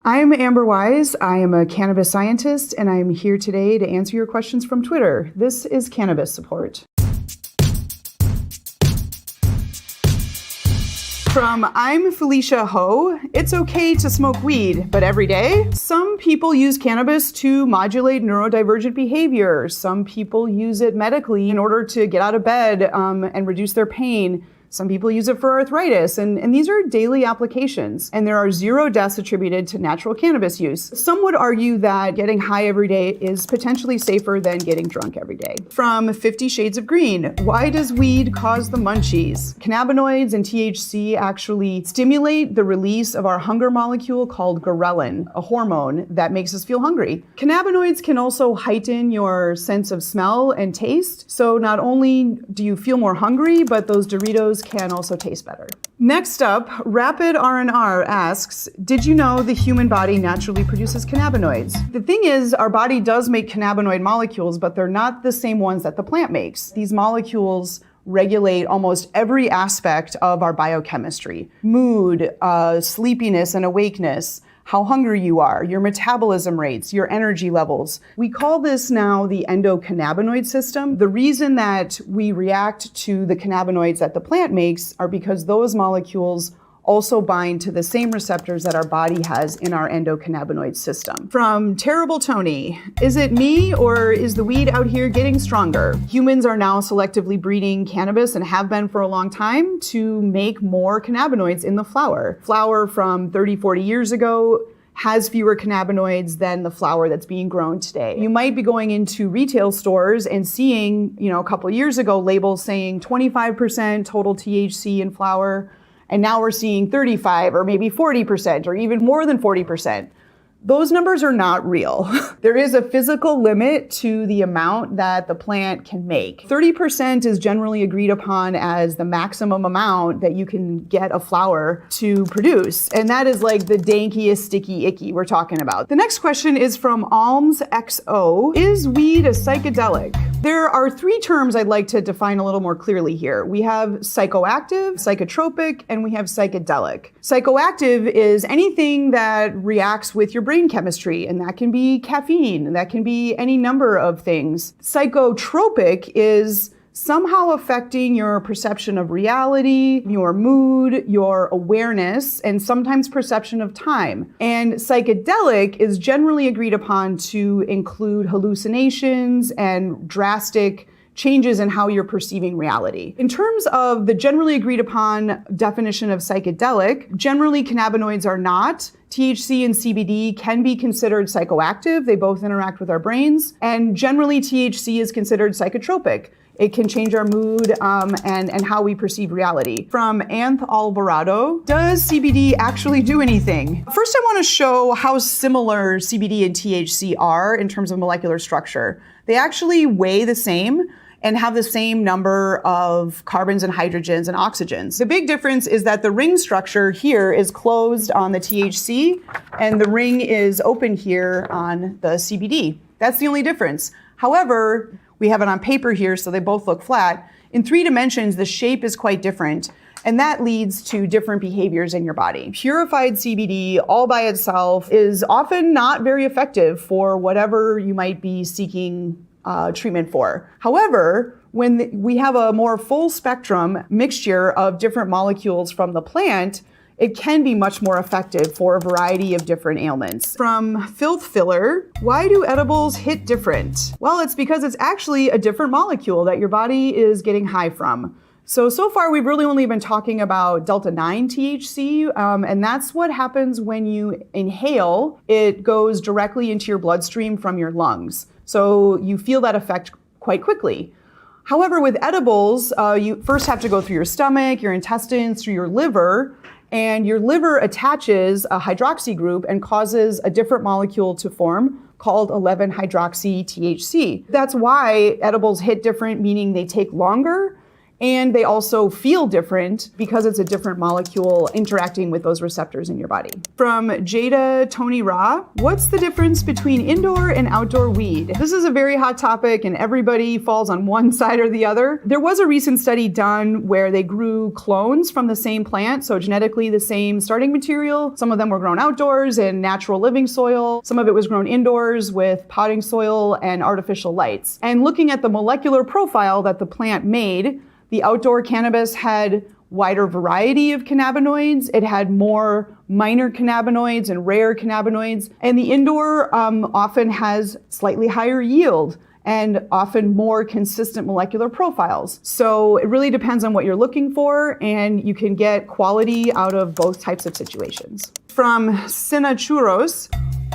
I'm Amber Wise. I am a cannabis scientist, and I'm here today to answer your questions from Twitter. This is Cannabis Support. From I'm Felicia Ho, it's okay to smoke weed, but every day? Some people use cannabis to modulate neurodivergent behavior. Some people use it medically in order to get out of bed and reduce their pain. Some people use it for arthritis, and these are daily applications. And there are 0 deaths attributed to natural cannabis use. Some would argue that getting high every day is potentially safer than getting drunk every day. From 50 Shades of Green, why does weed cause the munchies? Cannabinoids and THC actually stimulate the release of our hunger molecule called ghrelin, a hormone that makes us feel hungry. Cannabinoids can also heighten your sense of smell and taste. So not only do you feel more hungry, but those Doritos can also taste better. Next up, Rapid R&R asks, did you know the human body naturally produces cannabinoids? The thing is, our body does make cannabinoid molecules, but they're not the same ones that the plant makes. These molecules regulate almost every aspect of our biochemistry: mood, sleepiness and awakeness, how hungry you are, your metabolism rates, your energy levels. We call this now the endocannabinoid system. The reason that we react to the cannabinoids that the plant makes are because those molecules also bind to the same receptors that our body has in our endocannabinoid system. From Terrible Tony, is it me or is the weed out here getting stronger? Humans are now selectively breeding cannabis and have been for a long time to make more cannabinoids in the flower. Flower from 30, 40 years ago has fewer cannabinoids than the flower that's being grown today. You might be going into retail stores and seeing, a couple of years ago, labels saying 25% total THC in flower. And now we're seeing 35 or maybe 40% or even more than 40%. Those numbers are not real. There is a physical limit to the amount that the plant can make. 30% is generally agreed upon as the maximum amount that you can get a flower to produce. And that is like the dankiest, sticky, icky we're talking about. The next question is from Alms XO. Is weed a psychedelic? There are 3 terms I'd like to define a little more clearly here. We have psychoactive, psychotropic, and we have psychedelic. Psychoactive is anything that reacts with your brain chemistry, and that can be caffeine, and that can be any number of things. Psychotropic is somehow affecting your perception of reality, your mood, your awareness, and sometimes perception of time. And psychedelic is generally agreed upon to include hallucinations and drastic changes in how you're perceiving reality. In terms of the generally agreed upon definition of psychedelic, generally cannabinoids are not. THC and CBD can be considered psychoactive. They both interact with our brains. And generally THC is considered psychotropic. It can change our mood and how we perceive reality. From Anth Alvarado, does CBD actually do anything? First, I want to show how similar CBD and THC are in terms of molecular structure. They actually weigh the same and have the same number of carbons and hydrogens and oxygens. The big difference is that the ring structure here is closed on the THC and the ring is open here on the CBD. That's the only difference. However, we have it on paper here, so they both look flat. In 3 dimensions, the shape is quite different, and that leads to different behaviors in your body. Purified CBD all by itself is often not very effective for whatever you might be seeking treatment for. However, when we have a more full spectrum mixture of different molecules from the plant, it can be much more effective for a variety of different ailments. From Filth Filler, why do edibles hit different? Well, it's because it's actually a different molecule that your body is getting high from. So far we've really only been talking about delta-9 THC, and that's what happens when you inhale. It goes directly into your bloodstream from your lungs. So you feel that effect quite quickly. However, with edibles, you first have to go through your stomach, your intestines, through your liver, and your liver attaches a hydroxy group and causes a different molecule to form called 11-hydroxy THC. That's why edibles hit different, meaning they take longer And they also feel different because it's a different molecule interacting with those receptors in your body. From Jada Tony Ra, what's the difference between indoor and outdoor weed? This is a very hot topic and everybody falls on one side or the other. There was a recent study done where they grew clones from the same plant, so genetically the same starting material. Some of them were grown outdoors in natural living soil. Some of it was grown indoors with potting soil and artificial lights. And looking at the molecular profile that the plant made, the outdoor cannabis had wider variety of cannabinoids. It had more minor cannabinoids and rare cannabinoids. And the indoor often has slightly higher yield and often more consistent molecular profiles. So it really depends on what you're looking for, and you can get quality out of both types of situations. From Sina Churros,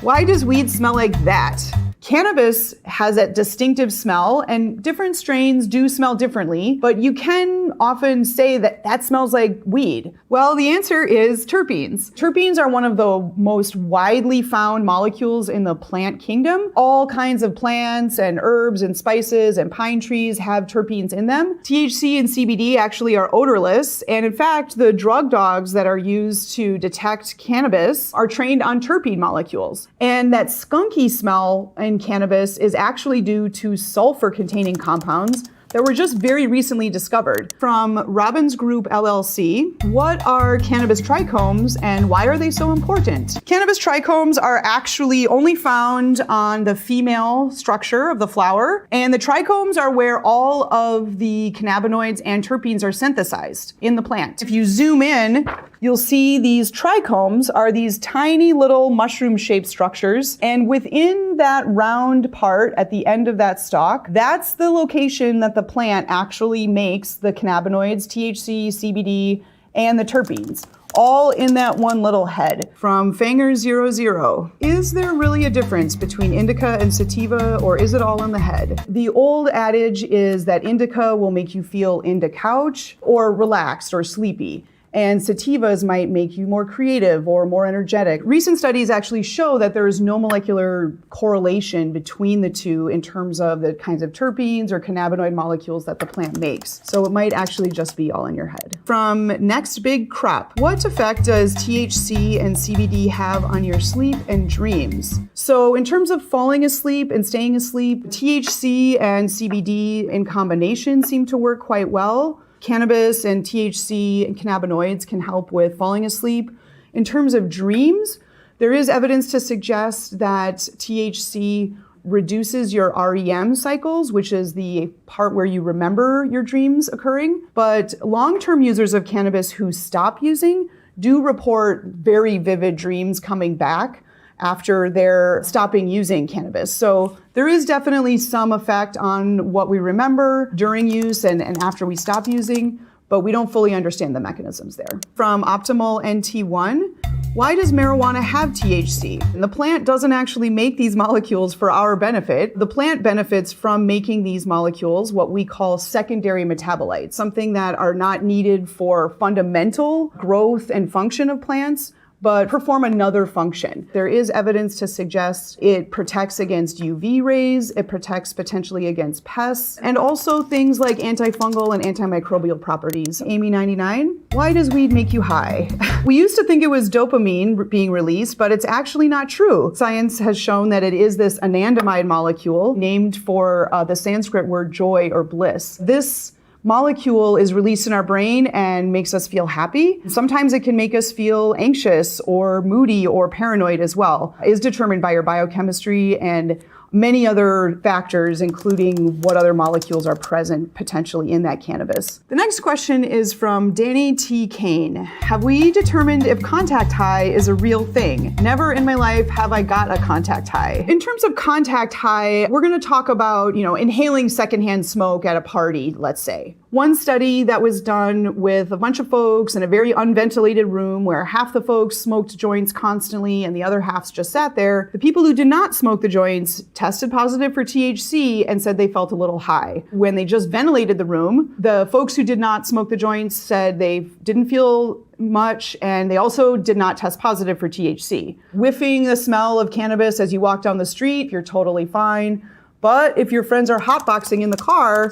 why does weed smell like that? Cannabis has that distinctive smell, and different strains do smell differently, but you can often say that that smells like weed. Well, the answer is terpenes. Terpenes are one of the most widely found molecules in the plant kingdom. All kinds of plants and herbs and spices and pine trees have terpenes in them. THC and CBD actually are odorless, and in fact, the drug dogs that are used to detect cannabis are trained on terpene molecules. And that skunky smell in cannabis is actually due to sulfur-containing compounds that were just very recently discovered. From Robbins Group LLC, what are cannabis trichomes and why are they so important? Cannabis trichomes are actually only found on the female structure of the flower, and the trichomes are where all of the cannabinoids and terpenes are synthesized in the plant. If you zoom in, you'll see these trichomes are these tiny little mushroom-shaped structures, and within that round part at the end of that stalk, that's the location that the plant actually makes the cannabinoids, THC, CBD, and the terpenes, all in that one little head. From Fanger00, is there really a difference between indica and sativa, or is it all in the head? The old adage is that indica will make you feel into couch or relaxed or sleepy, and sativas might make you more creative or more energetic. Recent studies actually show that there is no molecular correlation between the two in terms of the kinds of terpenes or cannabinoid molecules that the plant makes. So it might actually just be all in your head. From Next Big Crop, what effect does THC and CBD have on your sleep and dreams? So in terms of falling asleep and staying asleep, THC and CBD in combination seem to work quite well. Cannabis and THC and cannabinoids can help with falling asleep. In terms of dreams, there is evidence to suggest that THC reduces your REM cycles, which is the part where you remember your dreams occurring. But long-term users of cannabis who stop using do report very vivid dreams coming back after they're stopping using cannabis. So there is definitely some effect on what we remember during use and after we stop using, but we don't fully understand the mechanisms there. From Optimal NT1, why does marijuana have THC? And the plant doesn't actually make these molecules for our benefit. The plant benefits from making these molecules, what we call secondary metabolites, something that are not needed for fundamental growth and function of plants, but perform another function. There is evidence to suggest it protects against UV rays, it protects potentially against pests, and also things like antifungal and antimicrobial properties. Amy99, why does weed make you high? We used to think it was dopamine being released, but it's actually not true. Science has shown that it is this anandamide molecule named for the Sanskrit word joy or bliss. This molecule is released in our brain and makes us feel happy. Sometimes it can make us feel anxious or moody or paranoid as well. It is determined by your biochemistry and many other factors, including what other molecules are present potentially in that cannabis. The next question is from Danny T. Kane. Have we determined if contact high is a real thing? Never in my life have I got a contact high. In terms of contact high, we're going to talk about, inhaling secondhand smoke at a party, let's say. One study that was done with a bunch of folks in a very unventilated room where half the folks smoked joints constantly and the other half just sat there. The people who did not smoke the joints tested positive for THC and said they felt a little high. When they just ventilated the room, the folks who did not smoke the joints said they didn't feel much, and they also did not test positive for THC. Whiffing the smell of cannabis as you walk down the street, you're totally fine. But if your friends are hotboxing in the car,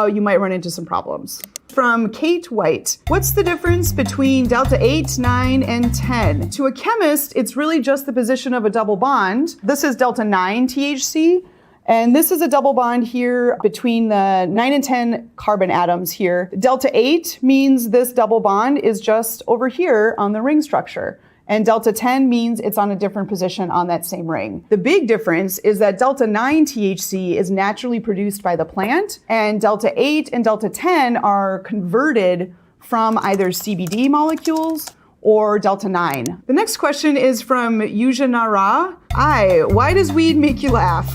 you might run into some problems. From Kate White, what's the difference between delta 8, 9, and 10? To a chemist, it's really just the position of a double bond. This is delta 9 THC. And this is a double bond here between the 9 and 10 carbon atoms here. Delta 8 means this double bond is just over here on the ring structure. And delta 10 means it's on a different position on that same ring. The big difference is that delta 9 THC is naturally produced by the plant, and delta 8 and delta 10 are converted from either CBD molecules or delta 9. The next question is from Yuja Nara. Why does weed make you laugh?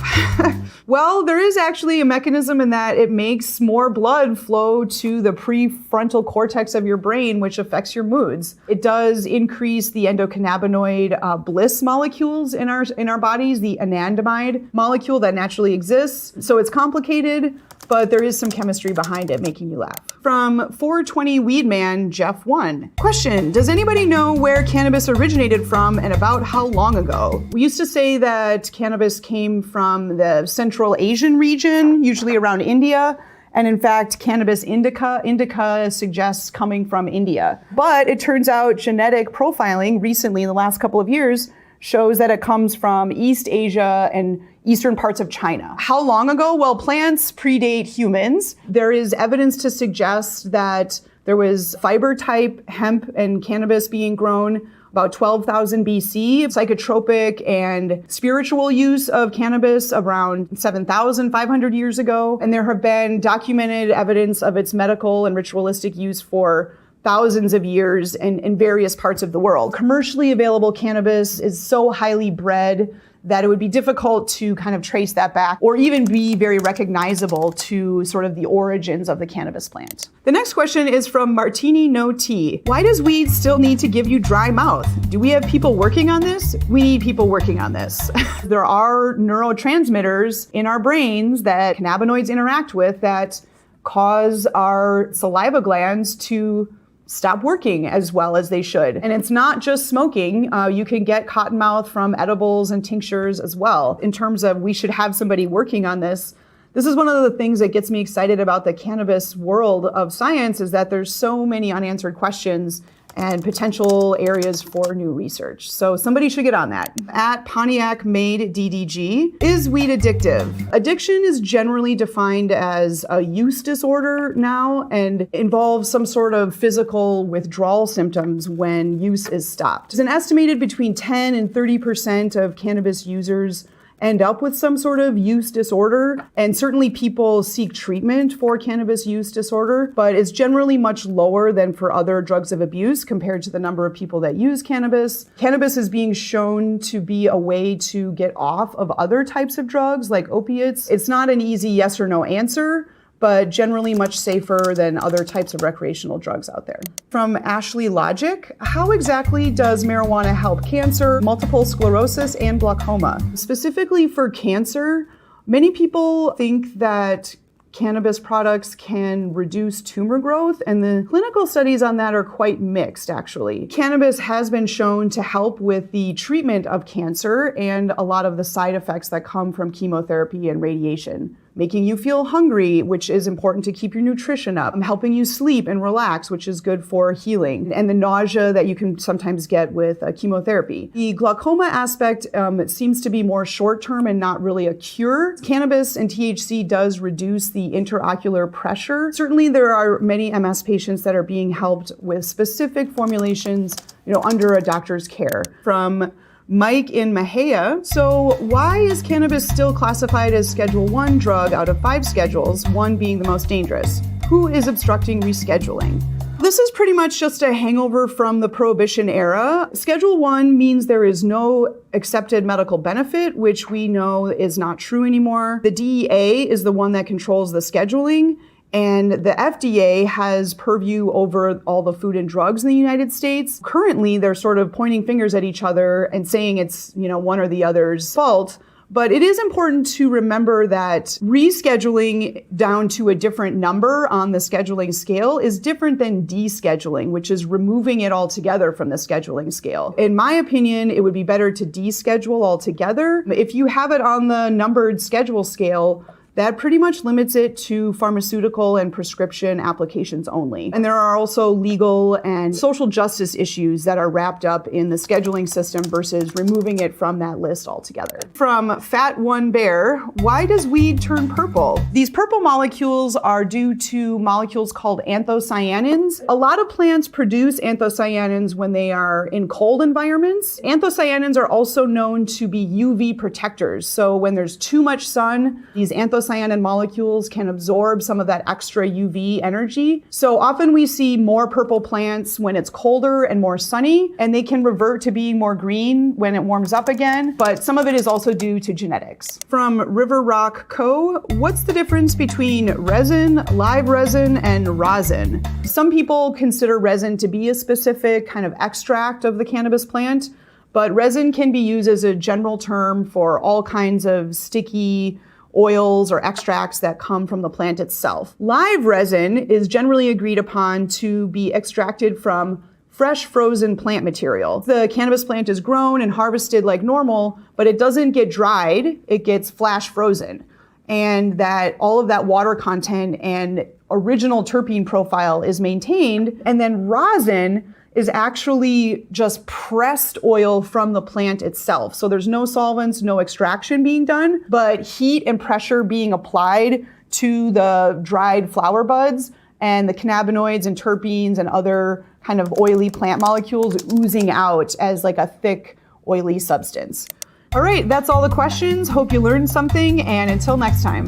Well, there is actually a mechanism in that it makes more blood flow to the prefrontal cortex of your brain, which affects your moods. It does increase the endocannabinoid bliss molecules in our bodies, the anandamide molecule that naturally exists. So it's complicated, but there is some chemistry behind it making you laugh. From 420 Weed Man, Jeff 1. Question, does anybody know where cannabis originated from and about how long ago? We used to say that cannabis came from the Central Asian region, usually around India. And in fact, cannabis indica suggests coming from India. But it turns out genetic profiling recently in the last couple of years shows that it comes from East Asia and eastern parts of China. How long ago? Well, plants predate humans. There is evidence to suggest that there was fiber type hemp and cannabis being grown about 12,000 BC, psychotropic and spiritual use of cannabis around 7,500 years ago. And there have been documented evidence of its medical and ritualistic use for thousands of years in various parts of the world. Commercially available cannabis is so highly bred that it would be difficult to kind of trace that back or even be very recognizable to sort of the origins of the cannabis plant. The next question is from Martini No Tea. Why does weed still need to give you dry mouth? Do we have people working on this? We need people working on this. There are neurotransmitters in our brains that cannabinoids interact with that cause our saliva glands to stop working as well as they should. And it's not just smoking. You can get cottonmouth from edibles and tinctures as well. In terms of we should have somebody working on this, this is one of the things that gets me excited about the cannabis world of science is that there's so many unanswered questions and potential areas for new research. So somebody should get on that. At Pontiac Made DDG, is weed addictive? Addiction is generally defined as a use disorder now and involves some sort of physical withdrawal symptoms when use is stopped. It's an estimated between 10 and 30% of cannabis users end up with some sort of use disorder. And certainly people seek treatment for cannabis use disorder, but it's generally much lower than for other drugs of abuse compared to the number of people that use cannabis. Cannabis is being shown to be a way to get off of other types of drugs like opiates. It's not an easy yes or no answer, but generally much safer than other types of recreational drugs out there. From Ashley Logic, how exactly does marijuana help cancer, multiple sclerosis, and glaucoma? Specifically for cancer, many people think that cannabis products can reduce tumor growth, and the clinical studies on that are quite mixed, actually. Cannabis has been shown to help with the treatment of cancer and a lot of the side effects that come from chemotherapy and radiation. Making you feel hungry, which is important to keep your nutrition up, helping you sleep and relax, which is good for healing, and the nausea that you can sometimes get with chemotherapy. The glaucoma aspect seems to be more short-term and not really a cure. Cannabis and THC does reduce the intraocular pressure. Certainly there are many MS patients that are being helped with specific formulations, under a doctor's care. From Mike in Mahia. So why is cannabis still classified as Schedule 1 drug out of 5 schedules, 1 being the most dangerous? Who is obstructing rescheduling? This is pretty much just a hangover from the Prohibition era. Schedule 1 means there is no accepted medical benefit, which we know is not true anymore. The DEA is the one that controls the scheduling. And the FDA has purview over all the food and drugs in the United States. Currently, they're sort of pointing fingers at each other and saying it's, one or the other's fault. But it is important to remember that rescheduling down to a different number on the scheduling scale is different than descheduling, which is removing it altogether from the scheduling scale. In my opinion, it would be better to deschedule altogether. If you have it on the numbered schedule scale, that pretty much limits it to pharmaceutical and prescription applications only. And there are also legal and social justice issues that are wrapped up in the scheduling system versus removing it from that list altogether. From Fat One Bear, why does weed turn purple? These purple molecules are due to molecules called anthocyanins. A lot of plants produce anthocyanins when they are in cold environments. Anthocyanins are also known to be UV protectors. So when there's too much sun, these anthocyanin molecules can absorb some of that extra UV energy. So often we see more purple plants when it's colder and more sunny, and they can revert to being more green when it warms up again. But some of it is also due to genetics. From River Rock Co., what's the difference between resin, live resin, and rosin? Some people consider resin to be a specific kind of extract of the cannabis plant, but resin can be used as a general term for all kinds of sticky oils or extracts that come from the plant itself. Live resin is generally agreed upon to be extracted from fresh frozen plant material. The cannabis plant is grown and harvested like normal, but it doesn't get dried, it gets flash frozen. And that all of that water content and original terpene profile is maintained. And then rosin is actually just pressed oil from the plant itself. So there's no solvents, no extraction being done, but heat and pressure being applied to the dried flower buds and the cannabinoids and terpenes and other kind of oily plant molecules oozing out as like a thick, oily substance. All right, that's all the questions. Hope you learned something, and until next time.